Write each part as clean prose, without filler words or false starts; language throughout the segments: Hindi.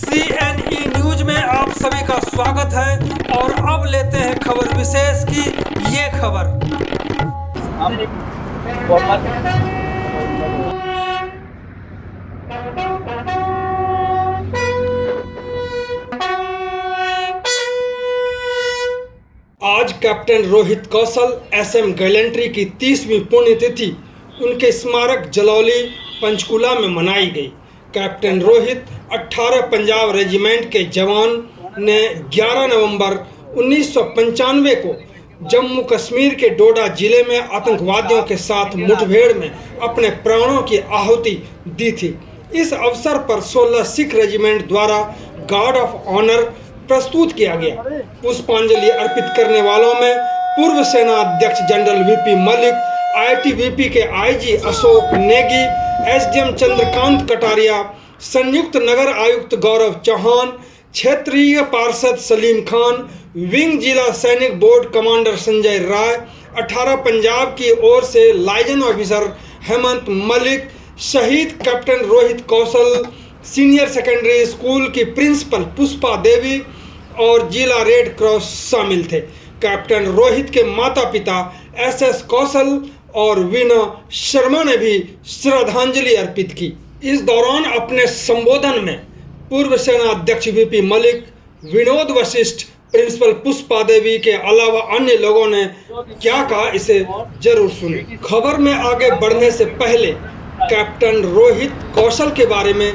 CNE न्यूज में आप सभी का स्वागत है और अब लेते हैं खबर विशेष की ये खबर। आज कैप्टन रोहित कौशल SM गैलेंट्री की 30वीं पुण्यतिथि उनके स्मारक जलौली पंचकुला में मनाई गई। कैप्टन रोहित 18 पंजाब रेजिमेंट के जवान ने 11 नवंबर 1995 को जम्मू कश्मीर के डोडा जिले में आतंकवादियों के साथ मुठभेड़ में अपने प्राणों की आहुति दी थी। इस अवसर पर 16 सिख रेजिमेंट द्वारा गार्ड ऑफ ऑनर प्रस्तुत किया गया। पुष्पांजलि अर्पित करने वालों में पूर्व सेना अध्यक्ष जनरल VP मलिक, ITBP के IG अशोक नेगी, SDM चंद्रकांत कटारिया, संयुक्त नगर आयुक्त गौरव चौहान, क्षेत्रीय पार्षद सलीम खान, विंग जिला सैनिक बोर्ड कमांडर संजय राय, 18 पंजाब की ओर से लाइजन ऑफिसर हेमंत मलिक, शहीद कैप्टन रोहित कौशल सीनियर सेकेंडरी स्कूल की प्रिंसिपल पुष्पा देवी और जिला रेड क्रॉस शामिल थे। कैप्टन रोहित के माता पिता SS कौशल और वीना शर्मा ने भी श्रद्धांजलि अर्पित की। इस दौरान अपने संबोधन में पूर्व सेना अध्यक्ष VP मलिक, विनोद वशिष्ठ, प्रिंसिपल पुष्पा देवी के अलावा अन्य लोगों ने क्या कहा इसे जरूर सुने। खबर में आगे बढ़ने से पहले कैप्टन रोहित कौशल के बारे में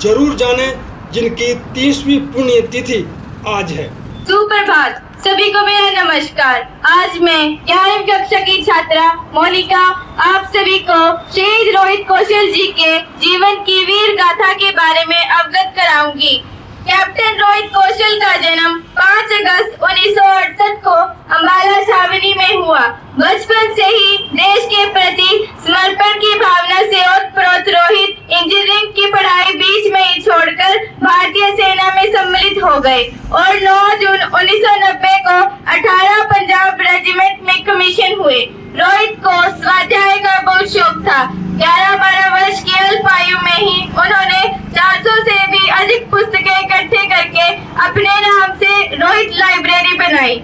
जरूर जानें, जिनकी 30वीं पुण्यतिथि आज है। सुप्रभात, सभी को मेरा नमस्कार। आज मैं 11वीं कक्षा की छात्रा मोनिका आप सभी को शहीद रोहित कौशल जी के जीवन की वीर गाथा के बारे में अवगत कराऊंगी। कैप्टन रोहित कौशल का जन्म 5 अगस्त 1968 को अंबाला छावनी में हुआ। बचपन से ही देश के प्रति समर्पण की भावना से ओतप्रोत रोहित इंजीनियरिंग की पढ़ाई बीच में ही छोड़कर भारतीय सेना में सम्मिलित हो गए और 9 जून 1990 को 18 पंजाब रेजिमेंट में कमीशन हुए। रोहित को स्वाध्याय का बहुत शौक था। 11-12 वर्ष की अल्प आयु में ही उन्होंने 400 से भी अधिक पुस्तकें इकट्ठे करके अपने नाम से रोहित लाइब्रेरी बनाई।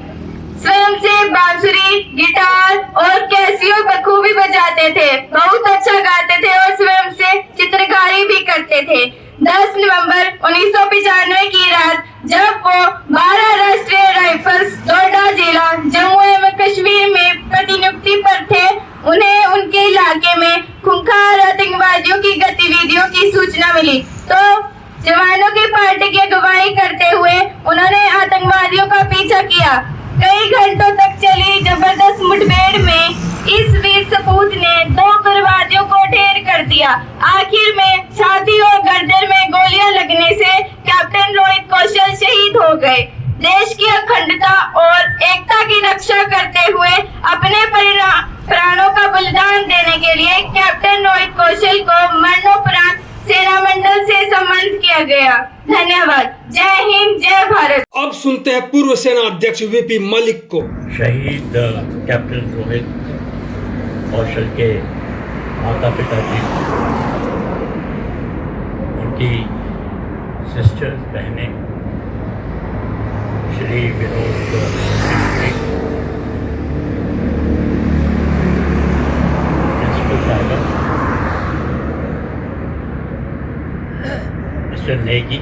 स्वयं से बांसुरी, गिटार और कैसियो बखूबी बजाते थे, बहुत अच्छा गाते थे और स्वयं से चित्रकारी भी करते थे। 10 नवंबर 1995 की रात जब वो 12 राष्ट्रीय राइफल्स डोडा जिला जम्मू एवं कश्मीर में प्रतिनियुक्ति पर थे, उन्हें उनके इलाके में खूंखार आतंकवादियों की गतिविधियों की सूचना मिली तो जवानों की पार्टी की अगुवाई करते हुए उन्होंने आतंकवादियों का पीछा किया। कई घंटों तक चली जबरदस्त मुठभेड़ में इस वीर सपूत ने 2 उग्रवादियों को ढेर कर दिया। आखिर में छाती और गर्दन में गोलियां लगने से कैप्टन रोहित कौशल शहीद हो गए। देश की अखंडता और एकता की रक्षा करते हुए अपने प्राणों का बलिदान देने के लिए कैप्टन रोहित कौशल को मरणोपरांत सेना मंडल से सम्मानित किया गया। धन्यवाद। जय हिंद, जय भारत। अब सुनते हैं पूर्व सेना अध्यक्ष VP मलिक को। शहीद कैप्टन रोहित कौशल के माता पिता जी, उनकी सिस्टर्स, बहनें, श्री विनोद प्रिंसिपल साहब, mister Negi,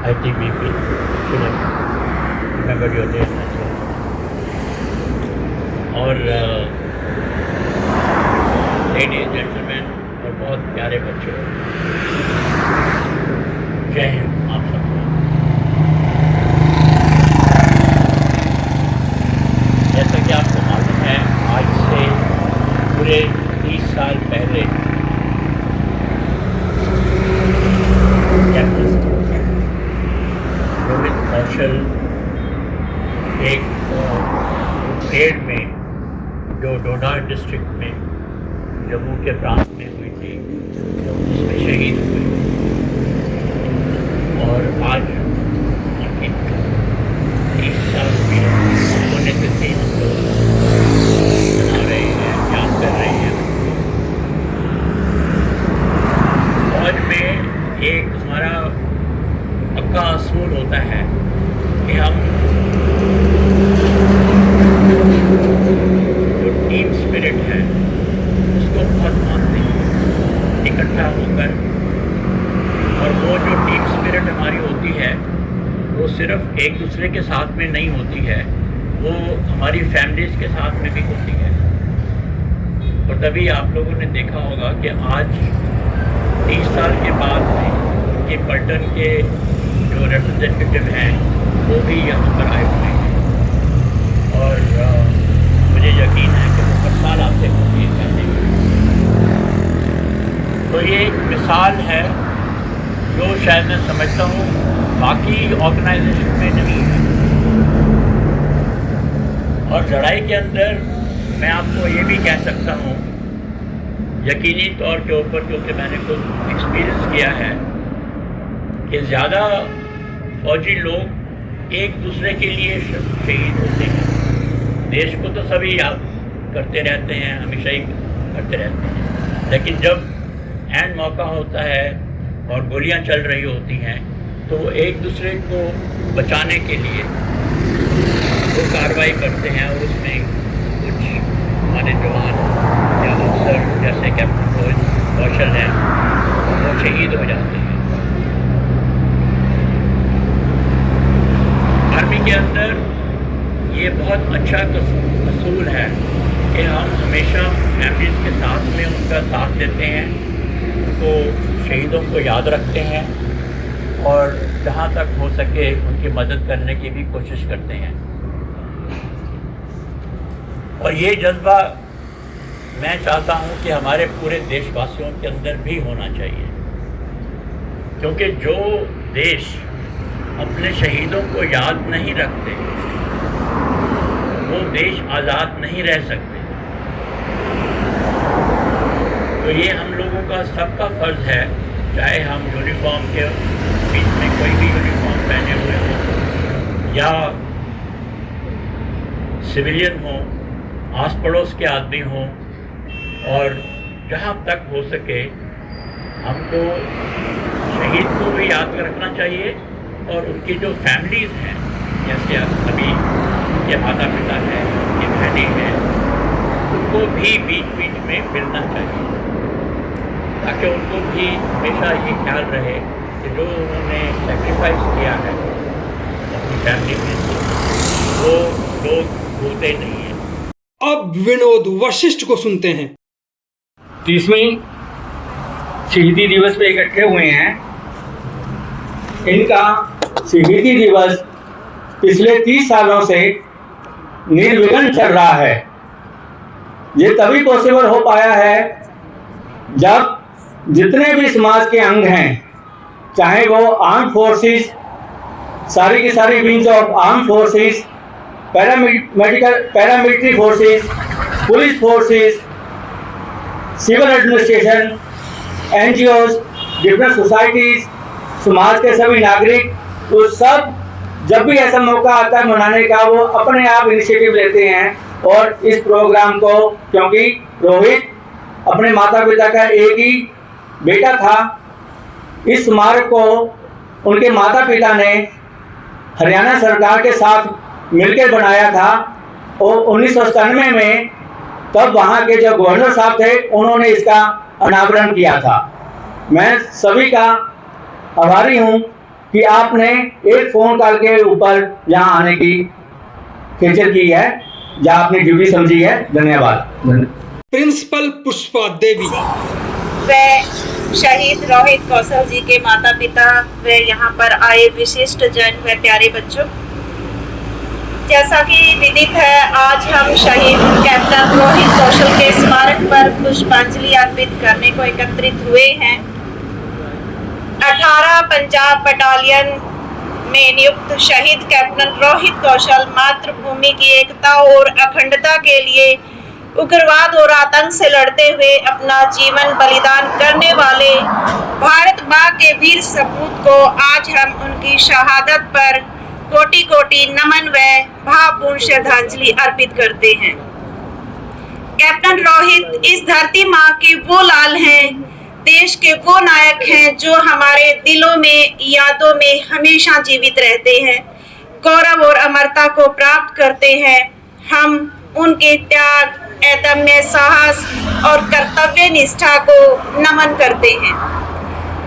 ITBP, remember your name, और लेडीज, जेंटलमैन और बहुत प्यारे बच्चों, जय हिंद आप सबको। जैसा कि आपको मालूम है, आज से पूरे 30 साल पहले कैप्टन रोहित कौशल एक मुठभेड़ में जो डोडा डिस्ट्रिक्ट में जम्मू के प्रांत में हुई थी, तो उसमें शहीद हुए और आज उनकी 30 साल की पुण्यतिथि हम लोग मना रहे हैं, याद कर रहे हैं। फौज में एक हमारा का असूल होता है कि हम जो टीम स्पिरिट है उसको बहुत मानते हैं, इकट्ठा होकर। और वो जो टीम स्पिरिट हमारी होती है वो सिर्फ एक दूसरे के साथ में नहीं होती है, वो हमारी फैमिलीज़ के साथ में भी होती है। और तभी आप लोगों ने देखा होगा कि आज 30 साल के बाद में उनके पलटन के जो रिप्रेजेंटेटिव हैं वो भी यहाँ पर आए हुए हैं। और मुझे यकीन है कि वो हर साल आते होंगे कहने में। तो ये एक मिसाल है जो शायद मैं समझता हूँ बाकी ऑर्गेनाइजेशन में नहीं है। और लड़ाई के अंदर मैं आपको ये भी कह सकता हूँ यकीनी तौर के ऊपर, क्योंकि मैंने खुद एक्सपीरियंस किया है कि ज़्यादा फौजी लोग एक दूसरे के लिए शहीद होते हैं। देश को तो सभी याद करते रहते हैं, हमेशा ही करते रहते हैं, लेकिन जब एंड मौका होता है और गोलियां चल रही होती हैं तो वो एक दूसरे को बचाने के लिए वो कार्रवाई करते हैं। और उसमें कुछ हमारे जवान या अफसर जैसे कैप्टन रोहित कौशल हैं वो शहीद हो जाते हैं। आर्मी के अंदर ये बहुत अच्छा असूल है कि हम हमेशा फैमिलीज़ के साथ में उनका साथ देते हैं, उनको शहीदों को याद रखते हैं और जहाँ तक हो सके उनकी मदद करने की भी कोशिश करते हैं। और ये जज्बा मैं चाहता हूँ कि हमारे पूरे देशवासियों के अंदर भी होना चाहिए, क्योंकि जो देश अपने शहीदों को याद नहीं रखते वो देश आज़ाद नहीं रह सकते। तो ये हम लोगों का सबका फ़र्ज़ है, चाहे हम यूनिफॉर्म के बीच में कोई भी यूनिफॉर्म पहने हुए हों या सिविलियन हों, आस पड़ोस के आदमी हों, और जहाँ तक हो सके हमको शहीद को भी याद रखना चाहिए और उनकी जो फैमिलीज़ हैं, जैसे अभी उनके माता पिता हैं, उनकी बहनें हैं, उनको भी बीच बीच में मिलना चाहिए ताकि उनको भी हमेशा ये ख्याल रहे कि जो उन्होंने सेक्रीफाइस किया है अपनी फैमिली में वो लोग भूलते नहीं हैं। अब विनोद वशिष्ठ को सुनते हैं। 30वीं शहीदी दिवस पे इकट्ठे हुए हैं। इनका शहीदी दिवस पिछले 30 सालों से निर्विघ्न चल रहा है। ये तभी पॉसिबल हो पाया है जब जितने भी समाज के अंग हैं, चाहे वो आर्म फोर्सेस, सारी की सारी wings of arm forces, paramilitary forces, police forces, civil administration, NGOs, different societies, समाज के सभी नागरिक, वो सब जब भी ऐसा मौका आता है मनाने का वो अपने आप इनिशिएटिव लेते हैं। और इस प्रोग्राम को, क्योंकि रोहित अपने माता पिता का एक ही बेटा था, इस स्मारक को उनके माता पिता ने हरियाणा सरकार के साथ मिलकर बनाया था। और 1997 में तब वहाँ के जो गवर्नर साहब थे उन्होंने इसका अनावरण किया था। मैं सभी का आभारी हूँ कि आपने एक फ़ोन कॉल के ऊपर यहाँ आने की खेचर की है, जहाँ आपने ड्यूटी समझी है। धन्यवाद। प्रिंसिपल पुष्पा देवी व शहीद रोहित कौशल जी के माता पिता व यहाँ पर आए विशिष्ट जन व प्यारे बच्चों, जैसा कि विदित है आज हम शहीद कैप्टन रोहित कौशल के स्मारक पर पुष्पांजलि अर्पित करने को एकत्रित हुए हैं। 18 पंजाब बटालियन में नियुक्त शहीद कैप्टन रोहित कौशल मातृभूमि की एकता और अखंडता के लिए उग्रवाद और आतंक से लड़ते हुए अपना जीवन बलिदान करने वाले भारत माँ के वीर सपूत को आज हम उनकी शहादत पर कोटि कोटि नमन व भावपूर्ण श्रद्धांजलि अर्पित करते हैं। कैप्टन रोहित इस धरती माँ के वो लाल हैं देश के वो नायक हैं जो हमारे दिलों में, यादों में हमेशा जीवित रहते हैं, गौरव और अमरता को प्राप्त करते हैं। हम उनके त्याग, अदम्य साहस और कर्तव्य निष्ठा को नमन करते हैं।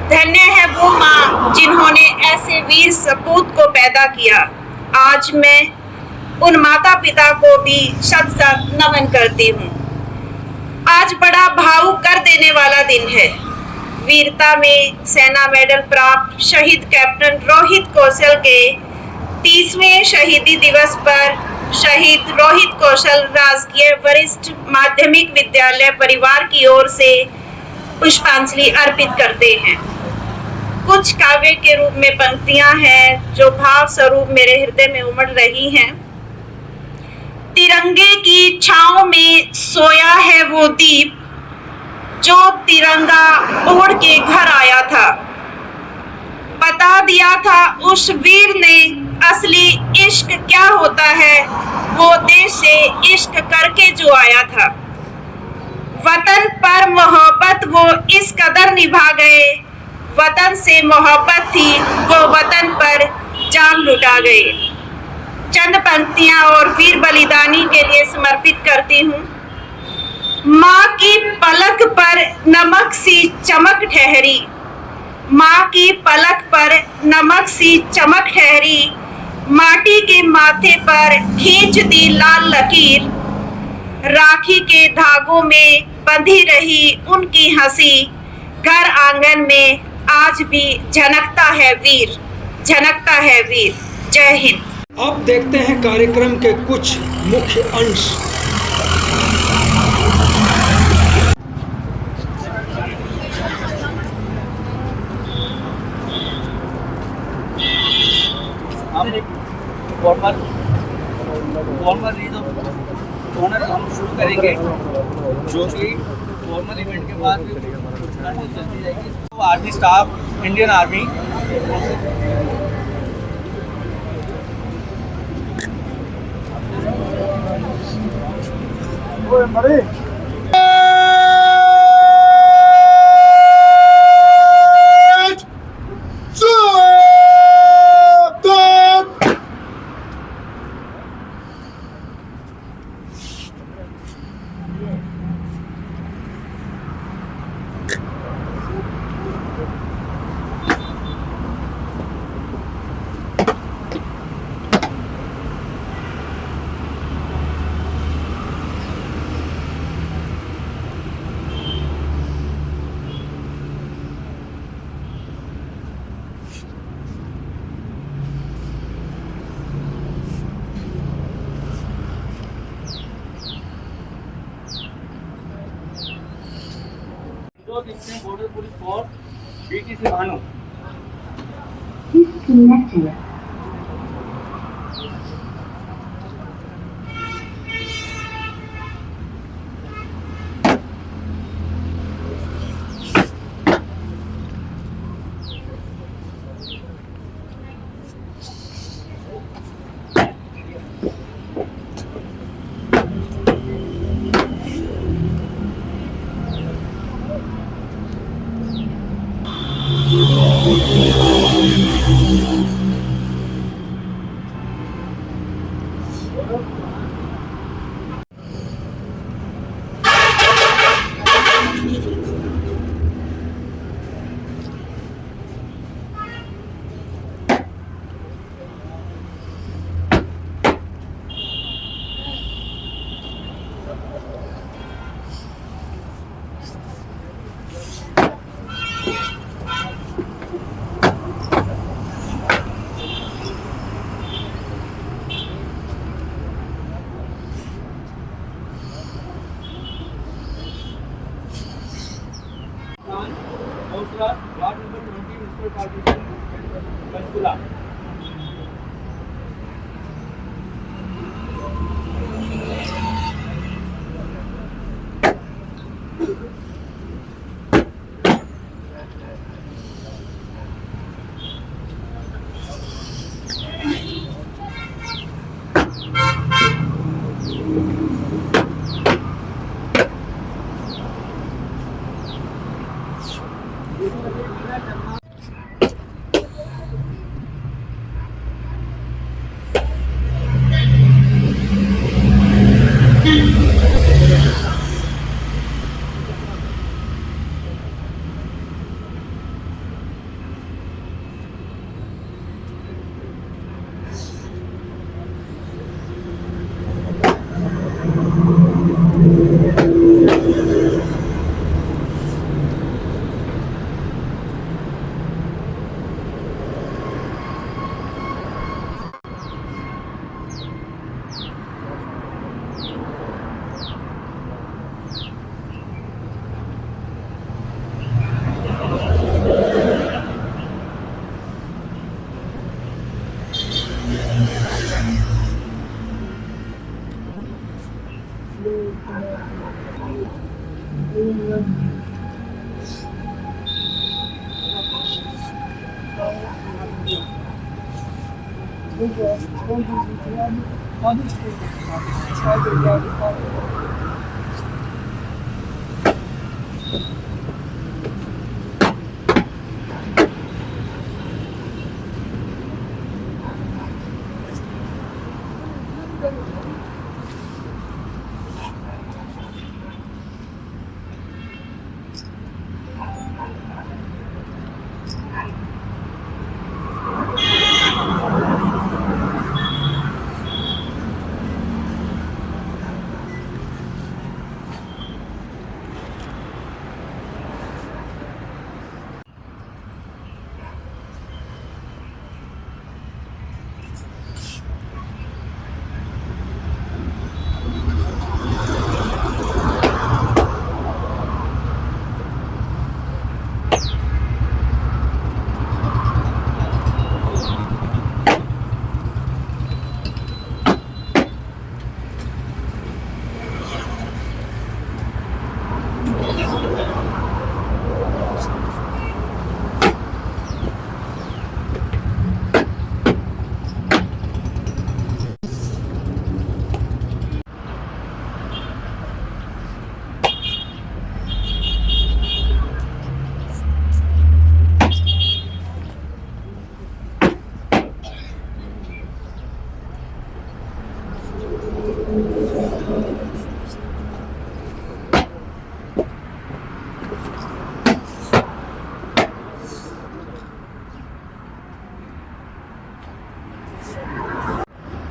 धन्य है वो माँ जिन्होंने ऐसे वीर सपूत को पैदा किया। आज मैं उन माता पिता को भी शत शत नमन करती हूँ। आज बड़ा भावुक कर देने वाला दिन है। वीरता में सेना मेडल प्राप्त शहीद कैप्टन रोहित कौशल के 30वें शहीदी दिवस पर शहीद रोहित कौशल राजकीय वरिष्ठ माध्यमिक विद्यालय परिवार की ओर से पुष्पांजलि अर्पित करते हैं। कुछ काव्य के रूप में पंक्तियां हैं जो भाव स्वरूप मेरे हृदय में उमड़ रही हैं। तिरंगे की छांव में सोया है वो दीप जो तिरंगा ओढ़ के घर आया था। बता दिया था उस वीर ने असली इश्क क्या होता है, वो देश से इश्क करके जो आया था। वतन पर मोहब्बत वो इस कदर निभा गए, वतन से मोहब्बत थी वो वतन पर जान लुटा गए। चंद पंक्तियां और वीर बलिदानी के लिए समर्पित करती हूँ। माँ की पलक पर नमक सी चमक ठहरी, माँ की पलक पर नमक सी चमक ठहरी, माटी के माथे पर खींच दी लाल लकीर, राखी के धागों में बंधी रही उनकी हंसी, घर आंगन में आज भी झनकता है वीर, झनकता है वीर। जय हिंद। अब देखते हैं कार्यक्रम के कुछ मुख्य अंश। हम फॉर्मल रीज ऑफ ऑनर हम शुरू करेंगे, जो कि फॉर्मल इवेंट के बाद भी चलती जाएगी। तो army staff, Indian army, border police force BTC Bhanu. Ward number 20 municipal corporation Panchkula.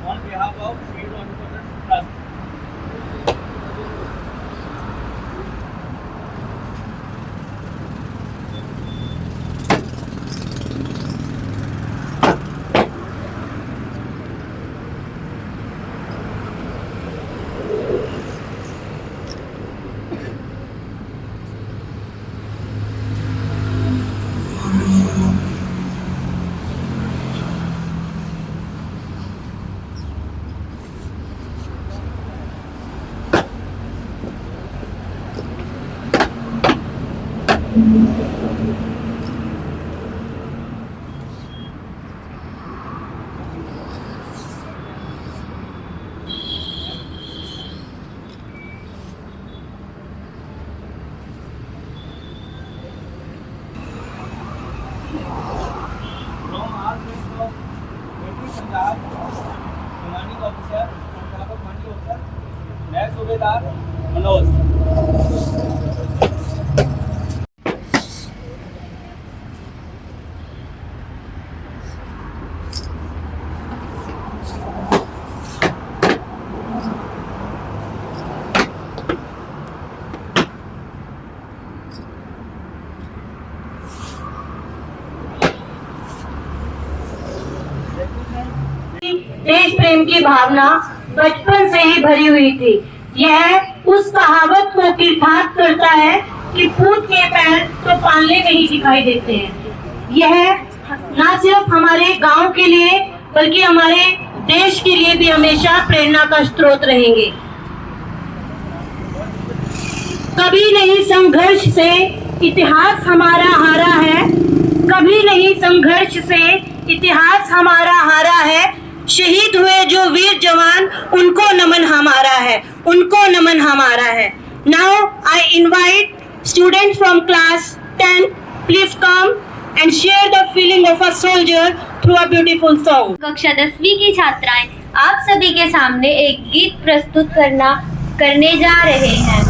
On behalf of Shahid Rohit Kaushal Trust. From our place of Military Punjab, Commanding Officer, Punjab Commanding Officer, Next Subedar Manoj. देश प्रेम की भावना बचपन से ही भरी हुई थी। यह उस कहावत को किरदार करता है कि पूत के पैर तो पाले नहीं दिखाई देते हैं। यह न सिर्फ हमारे गांव के लिए बल्कि हमारे देश के लिए भी हमेशा प्रेरणा का स्रोत रहेंगे। कभी नहीं संघर्ष से इतिहास हमारा हारा है, कभी नहीं संघर्ष से इतिहास हमारा हारा है। शहीद हुए जो वीर जवान उनको नमन हमारा है, उनको नमन हमारा है। Now I invite students from class 10, please come and share the feeling of a soldier through a beautiful song. कक्षा 10वीं की छात्राएं आप सभी के सामने एक गीत प्रस्तुत करने जा रहे हैं।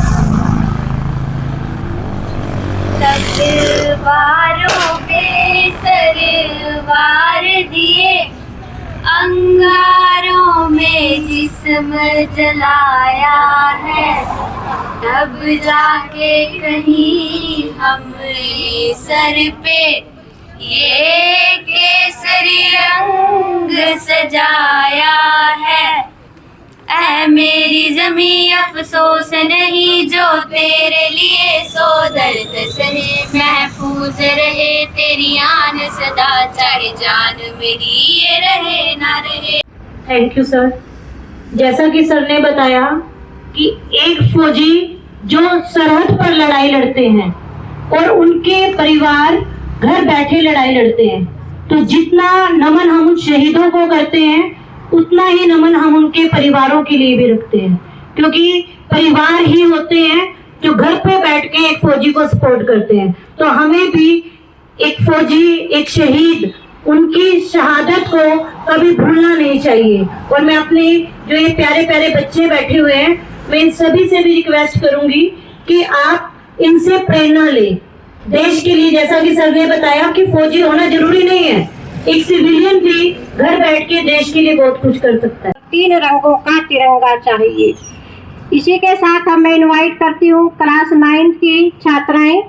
तलवारों पे सरवार दिए, अंगारों में जिस्म जलाया है, तब जाके कहीं हमने सर पे ये केसरी रंग सजाया है। ऐ मेरी ज़मीं अफसोस नहीं जो तेरे लिए सो दर्द सहे, महफूज रहे तेरी आन सदा चाहे जान मेरी ये रहे ना रहे। Thank you sir. जैसा कि सर ने बताया कि एक फौजी जो सरहद पर लड़ाई लड़ते हैं और उनके परिवार घर बैठे लड़ाई लड़ते हैं, तो जितना नमन हम उन शहीदों को करते हैं उतना ही नमन हम उनके परिवारों के लिए भी रखते हैं, क्योंकि परिवार ही होते हैं जो घर पे बैठ के एक फौजी को सपोर्ट करते हैं। तो हमें भी एक फौजी, एक शहीद, उनकी शहादत को कभी भूलना नहीं चाहिए। और मैं अपने जो ये प्यारे प्यारे बच्चे बैठे हुए हैं, मैं इन सभी से भी रिक्वेस्ट करूंगी कि आप इनसे प्रेरणा लें देश के लिए। जैसा कि सर ने बताया कि फौजी होना जरूरी नहीं है, एक सिविलियन भी घर बैठ के देश के लिए बहुत कुछ कर सकता है। 3 रंगों का तिरंगा चाहिए। इसी के साथ अब मैं इनवाइट करती हूँ क्लास 9 की छात्राएं।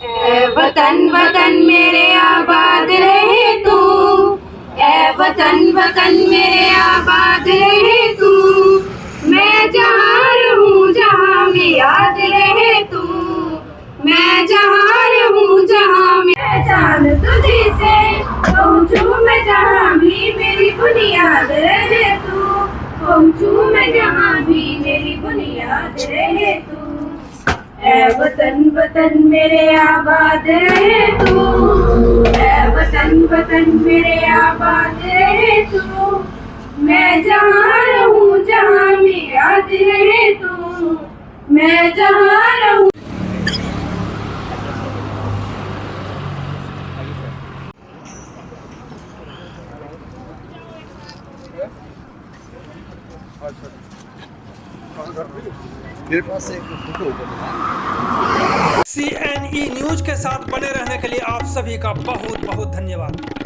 ऐ वतन वतन मेरे आबाद रहे तू, ऐ वतन वतन मेरे आबाद रहे तू, मैं जहाँ रहूँ जहाँ में याद रहे तू, मैं जहाँ रहूँ जहाँ में पहचान तुझे से पहुँचूँ मैं जहाँ भी मेरी बुनियाद रहे तू, पहुँचूँ मैं जहाँ भी मेरी बुनियाद रहे तू, ऐ वतन वतन मेरे आबाद रहे तू, ऐ वतन वतन मेरे आबाद रहे तू, मैं जहाँ रहूँ जहाँ में याद रहे तू, मैं जहाँ रहूँ। CNE न्यूज के साथ बने रहने के लिए आप सभी का बहुत बहुत धन्यवाद।